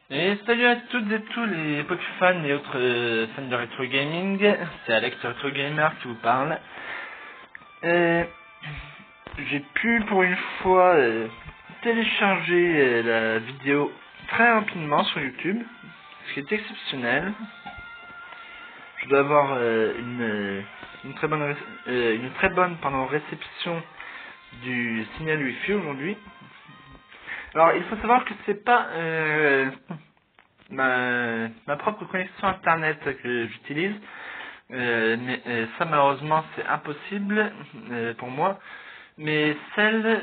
Et salut à toutes et tous les Pokéfans et autres fans de Retro Gaming, c'est Alex Retro Gamer qui vous parle. J'ai pu pour une fois télécharger la vidéo très rapidement sur YouTube, ce qui est exceptionnel. Je dois avoir une très bonne réception du signal Wi-Fi aujourd'hui. Alors il faut savoir que c'est pas ma propre connexion internet que j'utilise, mais ça malheureusement c'est impossible pour moi, mais celle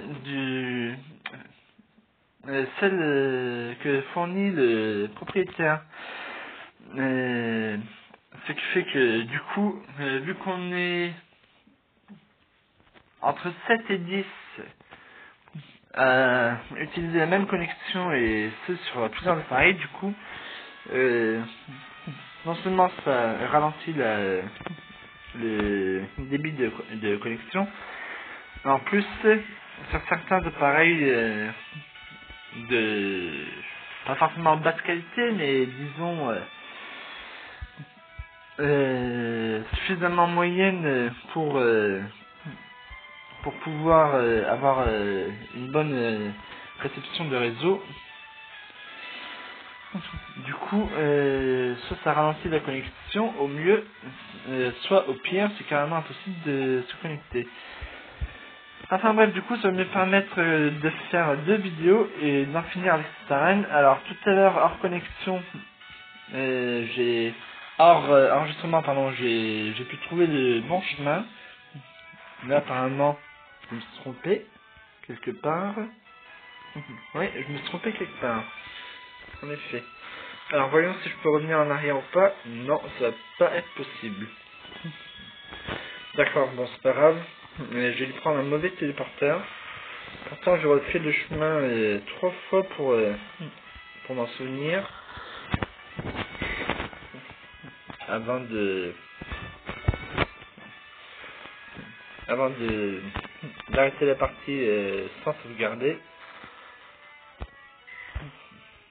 que fournit le propriétaire, ce qui fait que du coup vu qu'on est entre 7 et 10 utiliser la même connexion et ce sur plusieurs appareils, du coup non seulement ça ralentit le débit de connexion, mais en plus sur certains appareils de pas forcément basse qualité, mais disons suffisamment moyenne pour pouvoir avoir une bonne réception de réseau. Du coup, soit ça ralentit la connexion au mieux, soit au pire, c'est carrément impossible de se connecter. Enfin bref, du coup, ça va me permettre de faire deux vidéos et d'en finir avec cette arène. Alors, tout à l'heure, hors connexion, hors enregistrement, pardon, j'ai pu trouver le bon chemin. Là, apparemment, je me suis trompé quelque part. Oui, je me suis trompé quelque part. En effet. Alors, voyons si je peux revenir en arrière ou pas. Non, ça va pas être possible. D'accord, bon, c'est pas grave. Mais je vais lui prendre un mauvais téléporteur. Pourtant, j'ai refait le chemin 3 fois pour m'en souvenir. Avant d'arrêter la partie sans sauvegarder.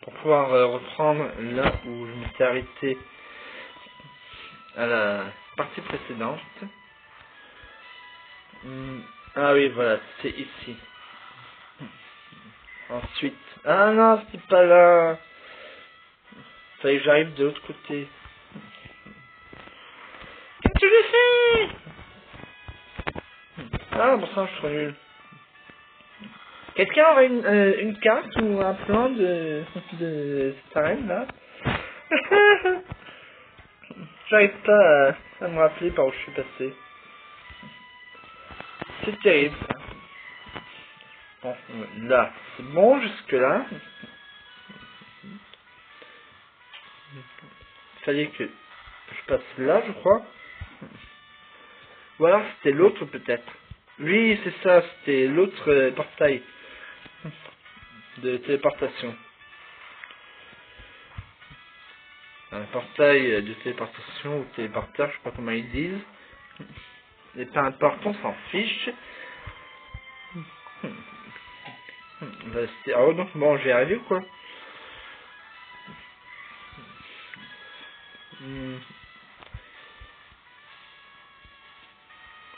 Pour pouvoir reprendre là où je m'étais arrêté à la partie précédente. Ah oui, voilà, c'est ici. Ensuite... Ah non, c'est pas là. Fallait que j'arrive de l'autre côté. Qu'est-ce que j'ai fait? Ah, bon sang, je suis trop nul. Quelqu'un aurait une carte ou un plan de cette arène là? J'arrive pas à me rappeler par où je suis passé. C'est terrible ça. Bon, là, c'est bon jusque là. Il fallait que je passe là, je crois. Ou alors c'était l'autre peut-être. Oui, c'est ça, c'était l'autre portail de téléportation. Un portail de téléportation ou téléporteur, je sais pas comment ils disent. Et peu importe, on s'en fiche. Oh donc bon, j'ai arrivé ou quoi?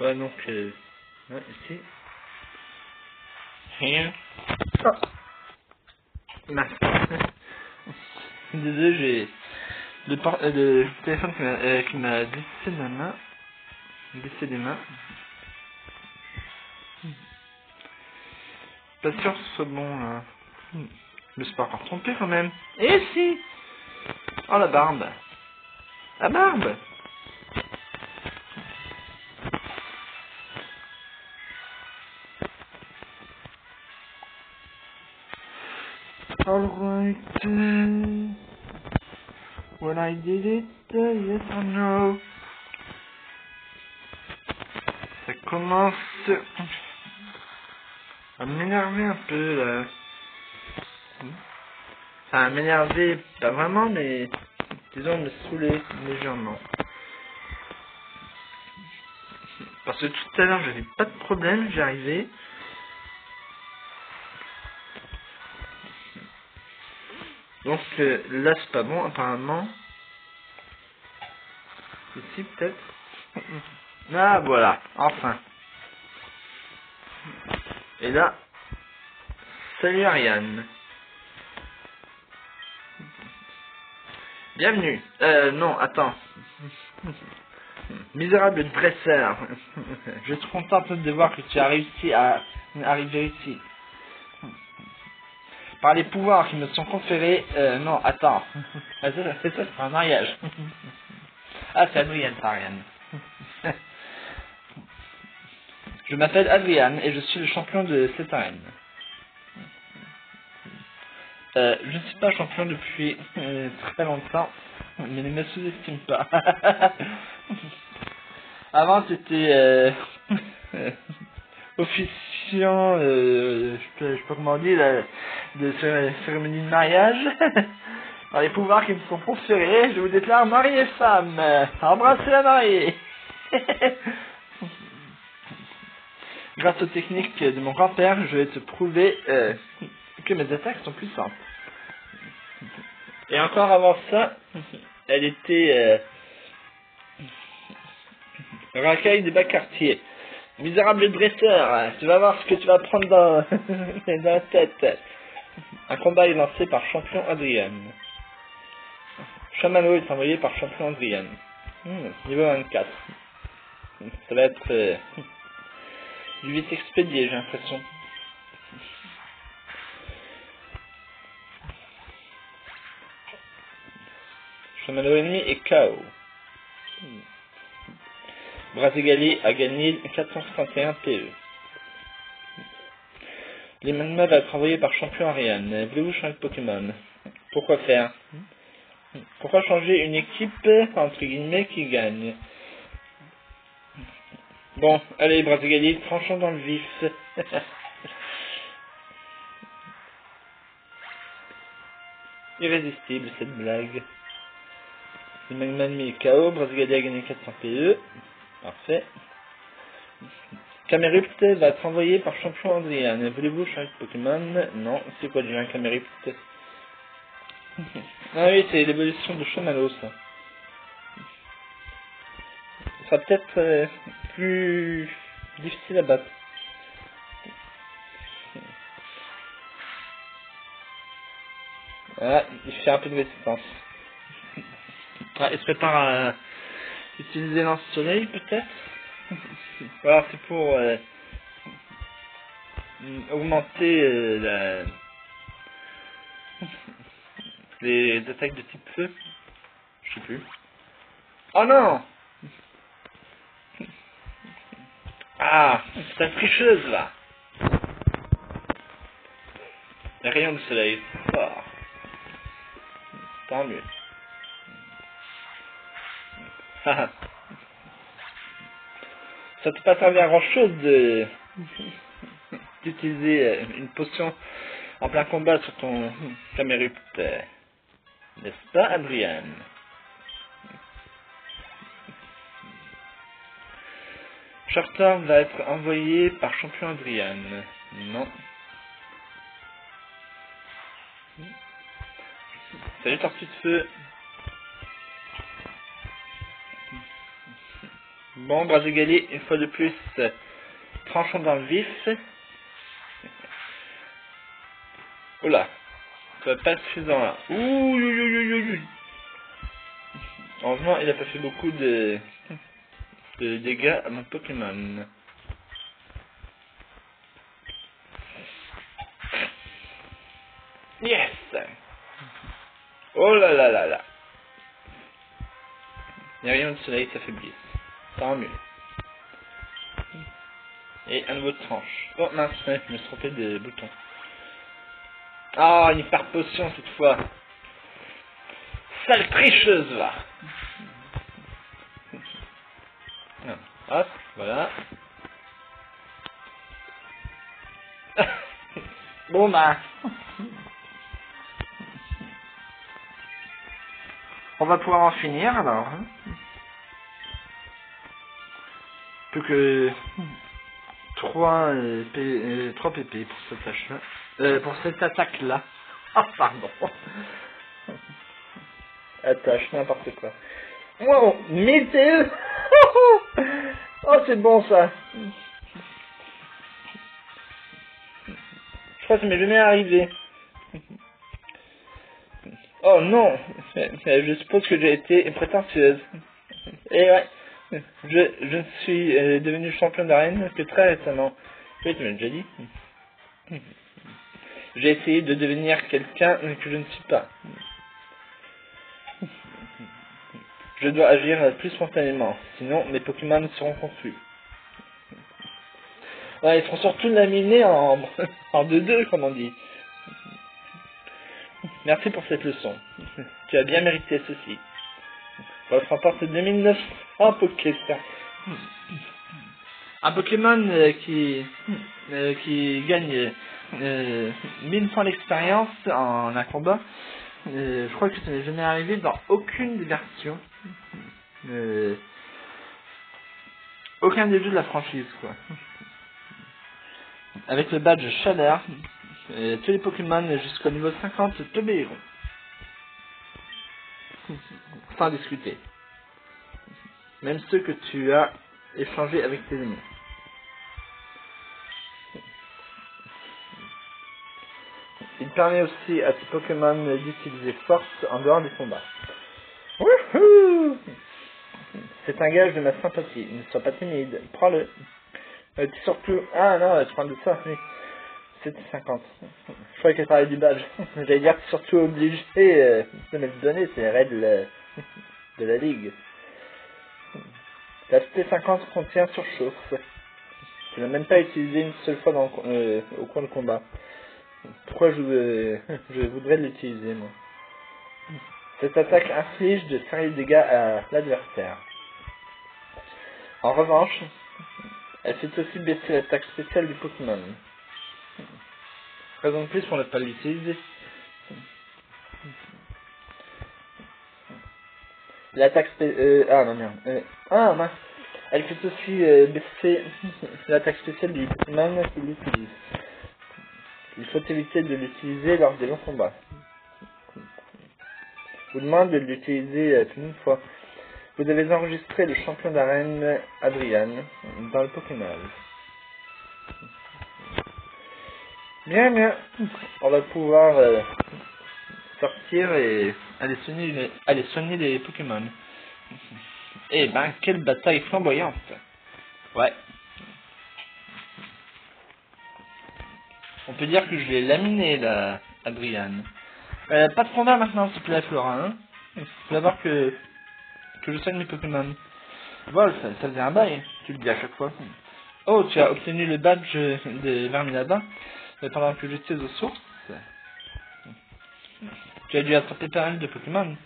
Ouais, donc ouais, ici. Rien. Ah, mince. Désolé, j'ai le téléphone qui m'a glissé de la main. Glissé des mains. Pas sûr que ce soit bon là. Je me suis pas encore trompé quand même. Eh si! Oh la barbe! La barbe! Alright. When I did it, yes or no? Ça commence à m'énerver un peu là. Enfin, à m'énerver, pas vraiment, mais disons me saouler légèrement. Parce que tout à l'heure j'avais pas de problème, j'y arrivais. Donc là c'est pas bon apparemment. Ici peut-être. Ah voilà, enfin. Et là, salut Ariane. Bienvenue. Non, attends. Misérable dresseur. Je suis content de voir que tu as réussi à arriver ici. Par les pouvoirs qui me sont conférés... non, attends. Ça c'est un mariage. Ah, c'est Adrienne, pas Ariane. Je m'appelle Adriane et je suis le champion de cette arène. Je ne suis pas champion depuis très longtemps, mais ne me sous-estime pas. Avant, c'était officiant, je sais pas comment dire, de cérémonie de mariage. Par les pouvoirs qui me sont conférés, je vous déclare mari et femme. Embrassez la mariée. Grâce aux techniques de mon grand-père, je vais te prouver que mes attaques sont puissantes. Et encore avant ça, elle était racaille des bas quartiers. Misérable dresseur, tu vas voir ce que tu vas prendre dans, dans la tête. Un combat est lancé par champion Adrien. Chamallow est envoyé par champion Adrien. Niveau 24. Ça va être du vite expédié, j'ai l'impression. Chamallow ennemi est KO. Brazigali a gagné 461 PE. Les magmas va être envoyé par champion Ariane. Voulez-vous changer de Pokémon? Pourquoi faire? Pourquoi changer une équipe, entre guillemets, qui gagne? Bon, allez Brazigali, tranchons dans le vif. Irrésistible cette blague. Le magma ennemi est KO, Brazigali a gagné 400 PE. Parfait. Camerupt va être envoyé par champion Adrien. Voulez-vous changer de Pokémon? Non. C'est quoi déjà un Camerupt? Ah oui, c'est l'évolution de Chamallow, ça. Ça sera peut-être plus difficile à battre. Ah, il fait un peu de résistance. Ah, il se prépare à utiliser lance-soleil, peut-être? Voilà, c'est pour augmenter les attaques de type feu. Je sais plus. Oh non! Ah, c'est la tricheuse là. Les rayons du soleil, c'est fort. Tant mieux. Ça peut pas servir à grand chose d'utiliser une potion en plein combat sur ton Camerupt, n'est-ce pas, Adrien? Shorter va être envoyé par champion Adrien. Non. Salut tortue de feu. Bon, Brazigali, une fois de plus, tranchons dans le vif. Oula, ça va pas être suffisant là. Ouh. Heureusement, il a pas fait beaucoup de dégâts à mon Pokémon. Yes! Oh là là là là. Les rayons de soleil s'affaiblissent. Tant mieux. Et un nouveau tranche. Oh mince, je me suis trompé de bouton. Ah, une hyper potion cette fois. Sale tricheuse va. Hop, voilà. Bon bah. On va pouvoir en finir alors. Plus que 3 PP pour cette tâche-là. Pour cette attaque-là. Ah, pardon. Attends, je fais n'importe quoi. Wow, 1000 TE. Oh, c'est bon ça. Je crois que ça m'est jamais arrivé. Oh non, je suppose que j'ai été prétentieuse. Et ouais, je ne suis devenu champion d'arène que très récemment. Oui, tu m'as déjà dit. J'ai essayé de devenir quelqu'un que je ne suis pas. Je dois agir plus spontanément, sinon mes Pokémon seront confus. Ouais, ils seront surtout laminés en 2-2, comme on dit. Merci pour cette leçon. Tu as bien mérité ceci. Wolf remporte 2900 Pokéstars. Un Pokémon qui gagne 1000 points d'expérience en un combat. Je crois que ça n'est jamais arrivé dans aucune des versions. Aucun des jeux de la franchise, quoi. Avec le badge Chaleur, tous les Pokémon jusqu'au niveau 50 t'obéiront. Sans discuter. Même ceux que tu as échangés avec tes ennemis. Il permet aussi à tes Pokémon d'utiliser force en dehors des combats. Wouhou! C'est un gage de ma sympathie. Ne sois pas timide. Prends-le. Surtout... Ah non, je prends de ça. Oui. C'était 50. Je croyais qu'elle parlait du badge. J'allais dire que tu es surtout obligé de me le donner. C'est les règles de la ligue. La T50 contient surchauffe. Je n'ai même pas utilisé une seule fois au cours de combat. Pourquoi je voudrais l'utiliser, moi? Cette attaque inflige de sérieux dégâts à l'adversaire. En revanche, elle fait aussi baisser l'attaque spéciale du Pokémon. Raison de plus pour ne pas l'utiliser. L'attaque spéciale... ah non, merde. Mince. Elle fait aussi baisser l'attaque spéciale du Pokémon qui l'utilise. Il faut éviter de l'utiliser lors des longs combats. Vous demande de l'utiliser une fois. Vous avez enregistré le champion d'arène Adrian dans le Pokémon. Bien. On va pouvoir sortir et aller soigner les Pokémon. Eh ben, quelle bataille flamboyante. Ouais. On peut dire que je l'ai laminé, là, Adrian. Pas de combat maintenant, s'il te plaît, Flora, hein. Il faut d'abord que je soigne mes Pokémon. Wolf, ça faisait un bail, tu le dis à chaque fois. Oh, tu as obtenu le badge de Verminada pendant que j'étais aux sources. Tu as dû attraper pas mal de Pokémon.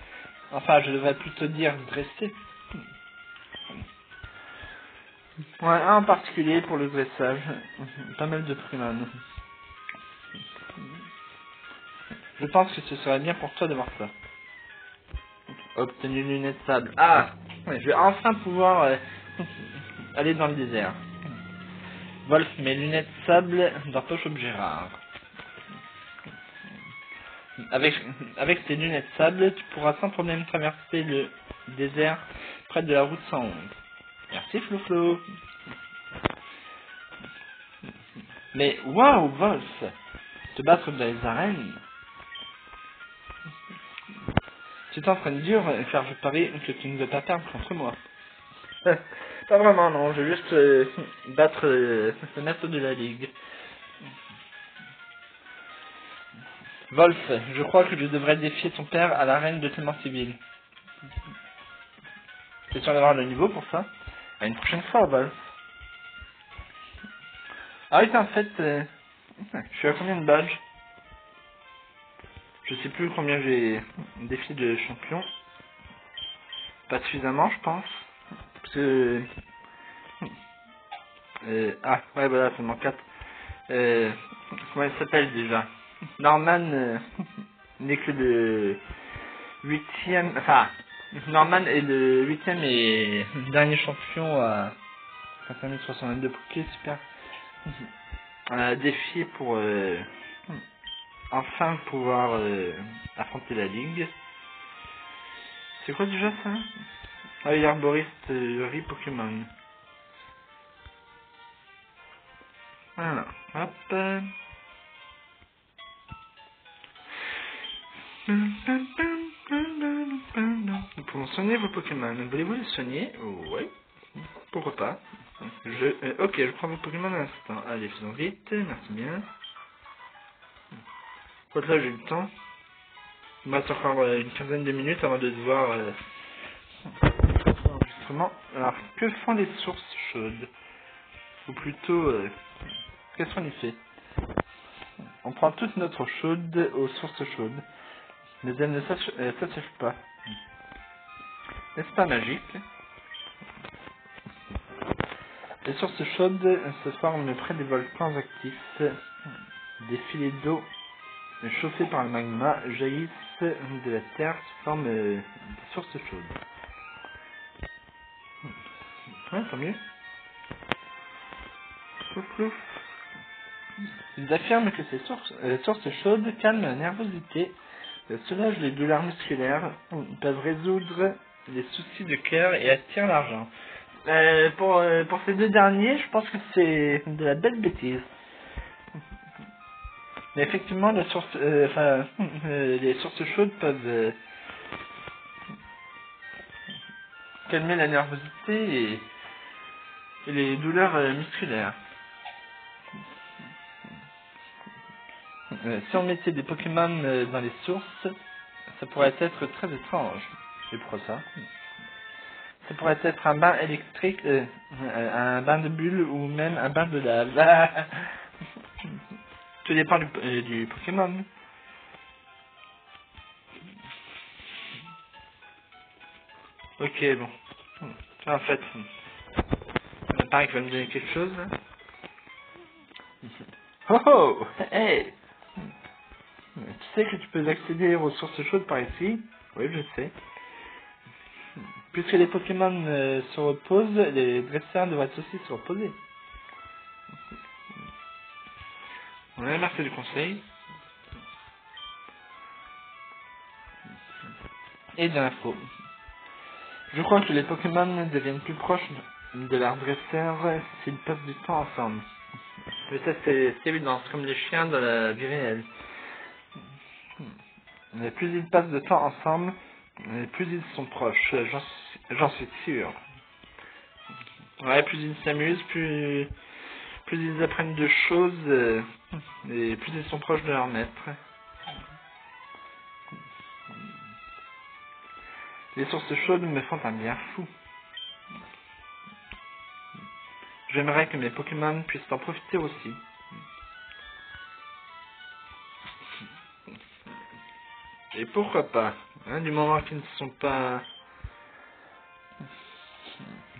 Enfin, je devrais plutôt dire dresser. Ouais, un en particulier pour le dressage. Pas mal de Pokémon. Je pense que ce serait bien pour toi de voir ça. Obtenu lunettes sable. Ah, ouais, je vais enfin pouvoir aller dans le désert. Wolf, mes lunettes sable dans poche objet rare. Avec tes lunettes sable, tu pourras sans problème traverser le désert près de la route 111. Merci Floflo. Mais waouh Wolf, te battre dans les arènes. Tu t'entraînes dur car je parie que tu ne veux pas perdre contre moi. Pas vraiment non, je veux juste battre le maître de la ligue. Wolf, je crois que je devrais défier ton père à l'arène de Clément-Civil. Tu es sûr d'avoir le niveau pour ça? À une prochaine fois, Wolf. Ah oui, en fait, je suis à combien de badges? Je sais plus combien j'ai défié de champion. Pas suffisamment, je pense. Parce que... ah, ouais, voilà, ça manque 4. Comment il s'appelle déjà? Norman n'est que le 8ème... Enfin, Norman est le 8ème et dernier champion à 5062 Poké, super. Défié pour enfin pouvoir affronter la ligue. C'est quoi déjà ça? Ah oui, l'arboriste Ri Pokémon. Voilà, hop. Nous pouvons soigner vos Pokémon. Voulez-vous les soigner? Oui. Pourquoi pas? Ok, je prends vos Pokémon à l'instant. Allez, faisons vite. Merci bien. Quoi que là, j'ai le temps. Il me reste encore une quinzaine de minutes avant de devoir enregistrement. Alors, que font les sources chaudes? Ou plutôt, quels sont les faits? On prend toute notre eau chaude aux sources chaudes, mais elles ne s'achèvent pas. N'est-ce pas magique? Les sources chaudes se forment près des volcans actifs. Des filets d'eau chauffés par le magma jaillissent de la terre sous forme de sources chaudes. Ouais, tant mieux. Plouf, plouf. Ils affirment que ces sources chaudes calment la nervosité, soulagent les douleurs musculaires, peuvent résoudre les soucis de cœur et attirent l'argent. Pour ces deux derniers, je pense que c'est de la belle bêtise. Mais effectivement, les sources chaudes peuvent calmer la nervosité et les douleurs musculaires. Si on mettait des Pokémon dans les sources, ça pourrait être très étrange. Et pourquoi ça? Ça pourrait être un bain électrique, un bain de bulles ou même un bain de lave. Tout dépend du Pokémon. Ok, bon. En fait, il paraît qu'il va me donner quelque chose. Oh oh! Hey! Tu sais que tu peux accéder aux sources chaudes par ici? Oui, je sais. Puisque les Pokémon se reposent, les dresseurs devraient aussi se reposer. Ouais, merci du conseil. Et de l'info. Je crois que les Pokémon deviennent plus proches de leurs dresseurs s'ils passent du temps ensemble. Mais ça, c'est évident, c'est comme les chiens dans la vie réelle. Mais plus ils passent de temps ensemble, plus ils sont proches, j'en suis sûr. Ouais, plus ils s'amusent, plus ils apprennent de choses, et plus ils sont proches de leur maître. Les sources chaudes me font un bien fou. J'aimerais que mes Pokémon puissent en profiter aussi. Et pourquoi pas, hein, du moment qu'ils ne sont pas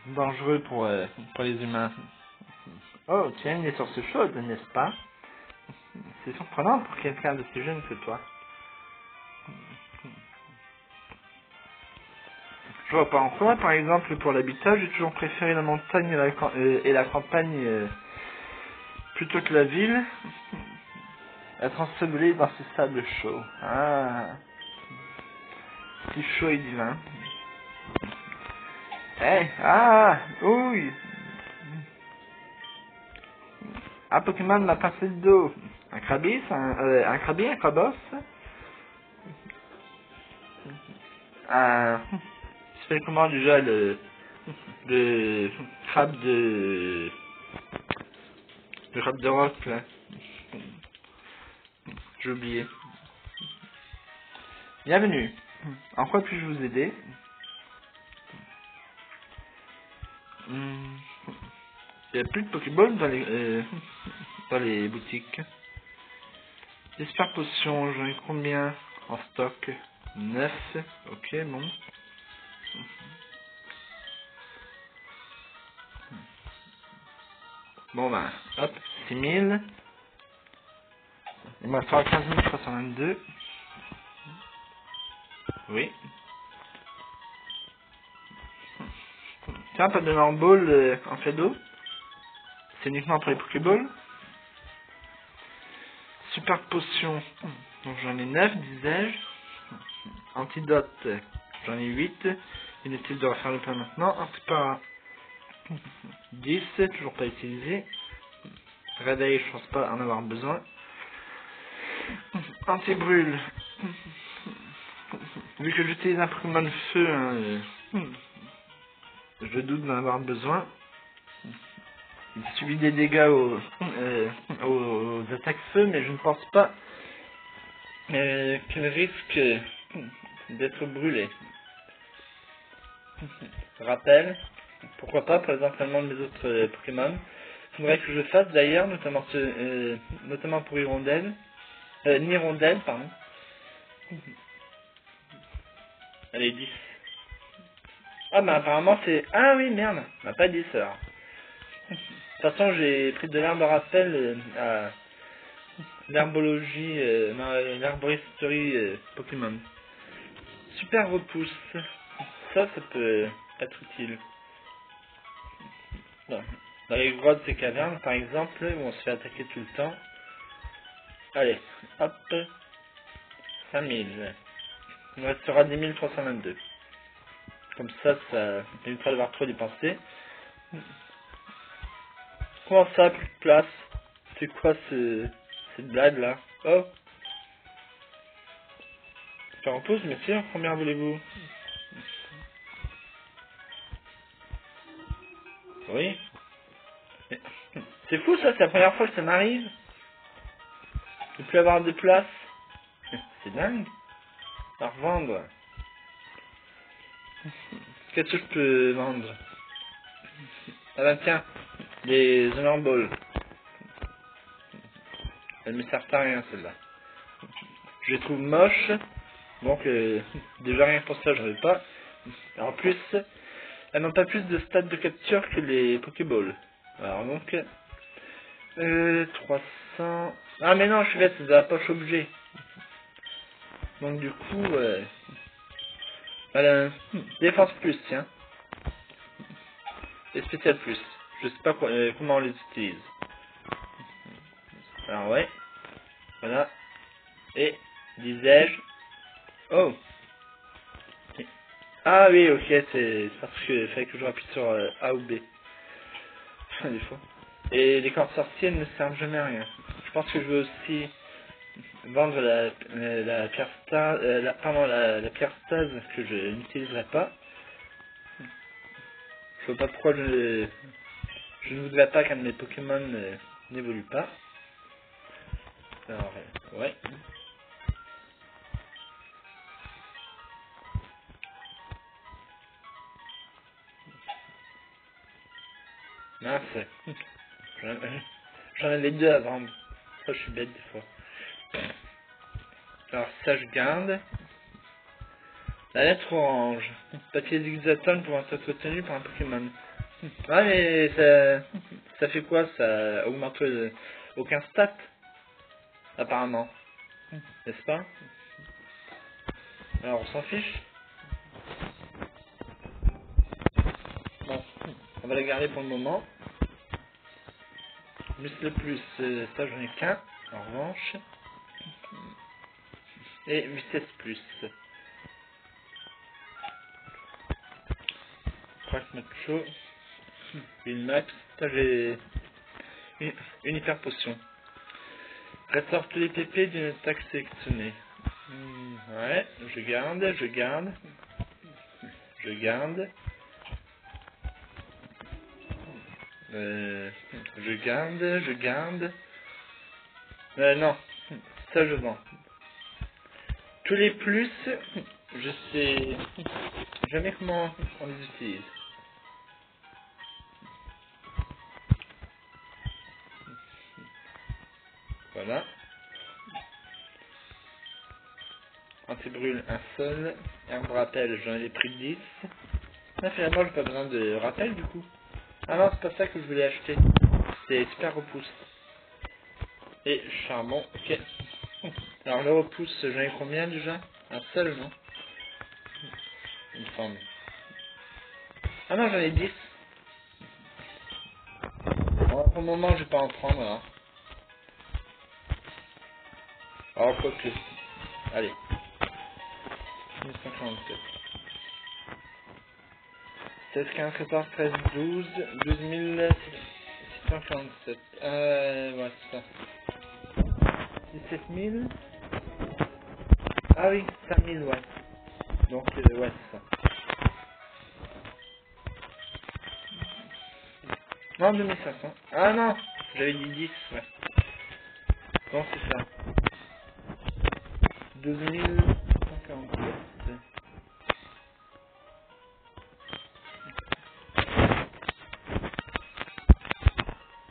dangereux pour les humains. Oh, tiens, les sources chaudes, n'est-ce pas? C'est surprenant pour quelqu'un de si jeune que toi. Je vois pas en quoi, par exemple, pour l'habitat, j'ai toujours préféré la montagne et la campagne plutôt que la ville. Être enseveli dans ce sable chaud. Ah, si chaud et divin. Oui. Un Pokémon m'a passé le dos. Un Krabis, un Krabi, un Krabos. Il s'appelle comment déjà le crabe de... Le crabe de roc, là. J'ai oublié. Bienvenue. En quoi puis-je vous aider? Il n'y a plus de Pokéball dans les boutiques. J'espère potion, j'en ai combien en stock? 9. Ok, bon. Bon ben, hop, 6000. Il m'a fait 15 322. Oui. Tiens, pas de donner en ball en cadeau. C'est uniquement pour les Pokéballs. super potion. Donc j'en ai 9, disais-je. Antidote, j'en ai 8. Inutile de refaire le plein maintenant. Antiparat, 10, toujours pas utilisé. Réveil, je pense pas en avoir besoin. Anti-brûle. Vu que j'utilise un Pokémon de feu, hein, je doute d'en avoir besoin. Il subit des dégâts aux attaques feu, mais je ne pense pas qu'il risque d'être brûlé. Rappel, pourquoi pas pour les entraînements de mes autres Pokémon. Il faudrait que je fasse d'ailleurs, notamment pour Hirondelle. Nirondelle, pardon. Allez, 10. Ah bah apparemment c'est... Ah oui, merde, on n'a pas 10 alors. De toute façon, j'ai pris de l'herbe rappel à l'herbologie, l'herboristerie Pokémon. Super repousse. Ça peut être utile. Bon. Dans les grottes et cavernes, par exemple, où on se fait attaquer tout le temps. Allez, hop. 5000. Il me restera 10 322. Comme ça évitera d'avoir trop dépensé. Comment ça, plus de place? C'est quoi cette blague là? Oh! Faire en pause, monsieur, combien voulez-vous? Oui. C'est fou ça, c'est la première fois que ça m'arrive. De plus avoir de place. C'est dingue. À revendre. Qu'est-ce que je peux vendre? Ah ben tiens, les Honor Balls. Elles me servent à rien celle-là. Je les trouve moches. Donc déjà rien pour ça je ne veux pas. En plus, elles n'ont pas plus de stades de capture que les Pokéballs. Alors donc 300. Ah mais non, je suis bête, c'est de la poche objet. Donc du coup voilà, défense plus, tiens. Et spécial plus. Je sais pas comment on les utilise. Alors ouais. Voilà. Et disais-je. Oh. Ah oui, ok, c'est parce qu'il fallait que je rappuie sur A ou B. Un défaut. Et les cordes sorcières ne servent jamais à rien. Je pense que je veux aussi vendre la pierre stase, la pierre stase que je n'utiliserai pas. Je vois pas pourquoi je ne voudrais pas qu'un de mes Pokémon n'évolue pas. Alors, ouais. Mince. J'en avais deux à vendre. Ça, je suis bête des fois. Alors, ça, je garde. La lettre orange. Papier d'Exaton pouvant être retenu par un Pokémon. Ah, mais ça fait quoi? Ça augmente aucun stat, apparemment. N'est-ce pas? Alors, on s'en fiche. Bon, on va la garder pour le moment. Muscle plus, ça j'en ai qu'un, en revanche. Et vitesse plus. Crack macho. Une max. Là j'ai une hyper potion. Restaure tous les PP d'une attaque sélectionnée. Ouais, je garde. Je garde. Non, ça je vends. Tous les plus, je sais jamais comment on les utilise. Voilà. Anti-brûle, un seul. Herbe rappel, j'en ai pris 10. Ah, finalement, j'ai pas besoin de rappel du coup. Ah non, c'est pas ça que je voulais acheter. C'est super repousse. Et charbon, ok. Alors le repousse, j'en ai combien déjà? Un seul, non? Il me semble. Ah non, j'en ai 10. Bon, pour le moment, je vais pas en prendre alors. Alors quoi que... Allez. 1147. 16, 15, 14, 13, 12, 12 647. Ouais, c'est ça. 17 000. Ah oui, 5 000, ouais. Donc, ouais, c'est ça. Non, 2500. Ah non, j'avais dit 10, ouais. Non, c'est ça. 12 147.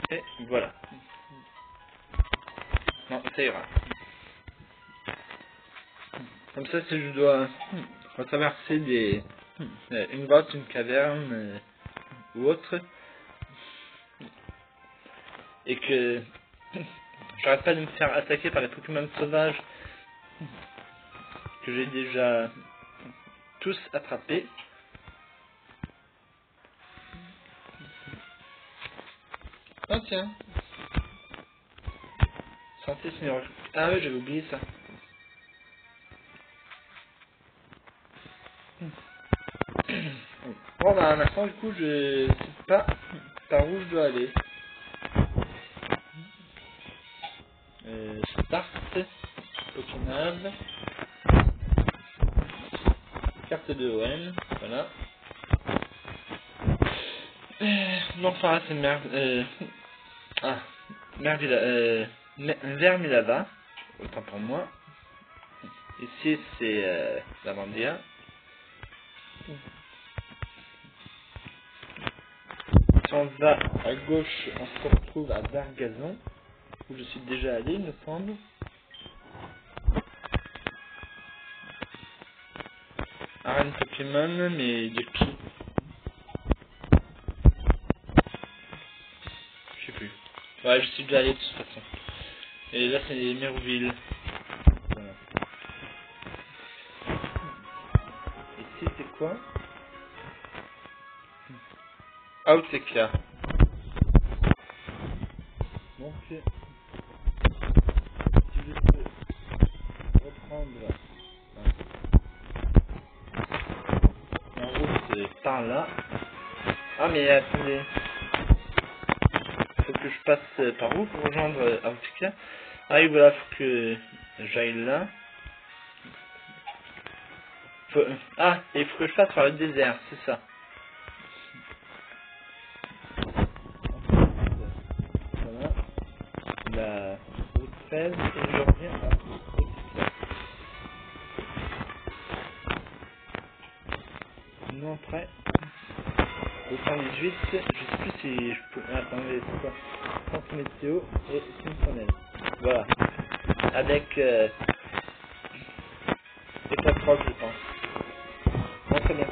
Et voilà. Non, ça ira. Comme ça, si je dois traverser une grotte, une caverne ou autre, et que j'arrête pas de me faire attaquer par les Pokémon sauvages que j'ai déjà tous attrapés. Ah tiens. Santé, Seigneur. Ah oui, j'avais oublié ça. Bon bah maintenant du coup je sais pas par où je dois aller. Start, Pokémon, carte de OM, voilà. Non, enfin c'est merde. Ah, Vermilava, autant pour moi. Ici c'est Lavandia. Si on va à gauche, on se retrouve à Dargazon, où je suis déjà allé, il me semble. Arène Pokémon, mais de qui? Je sais plus. Ouais, je suis déjà allé de toute façon. Et là, c'est Mérouville. Voilà. Ici, c'est quoi? Autechia. Donc, si je peux reprendre en route par là. Ah, mais attendez. Faut que je passe par où pour rejoindre Autechia? Ah, et voilà, faut que j'aille là. Ah, et il faut que je passe par le désert, c'est ça. Voilà. La route 13 et je reviens à Autechia. Non, après. 218, je sais plus si je peux... Attendez, c'est quoi? Centre météo et Simpsonnel. Voilà. Avec état 3, je pense. Bon, très bien.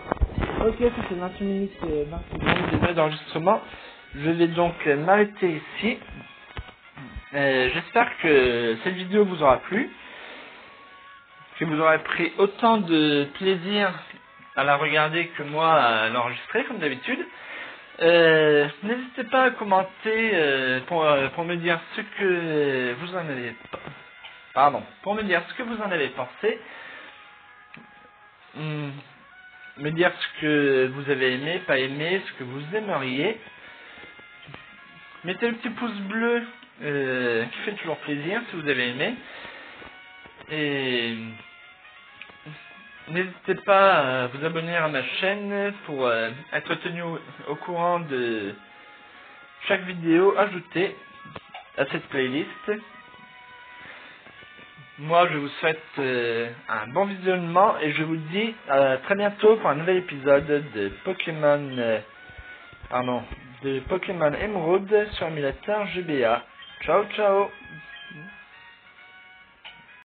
Ok, ça fait 28 minutes, 28 minutes d'enregistrement. Je vais donc m'arrêter ici. J'espère que cette vidéo vous aura plu, que vous aurez pris autant de plaisir à la regarder que moi à l'enregistrer, comme d'habitude. N'hésitez pas à commenter pour me dire ce que vous en avez pour me dire ce que vous en avez pensé, me dire ce que vous avez aimé, pas aimé, ce que vous aimeriez. Mettez le petit pouce bleu qui fait toujours plaisir si vous avez aimé, et n'hésitez pas à vous abonner à ma chaîne pour être tenu au courant de chaque vidéo ajoutée à cette playlist. Moi, je vous souhaite un bon visionnement et je vous dis à très bientôt pour un nouvel épisode de Pokémon Emerald sur émulateur GBA. Ciao, ciao!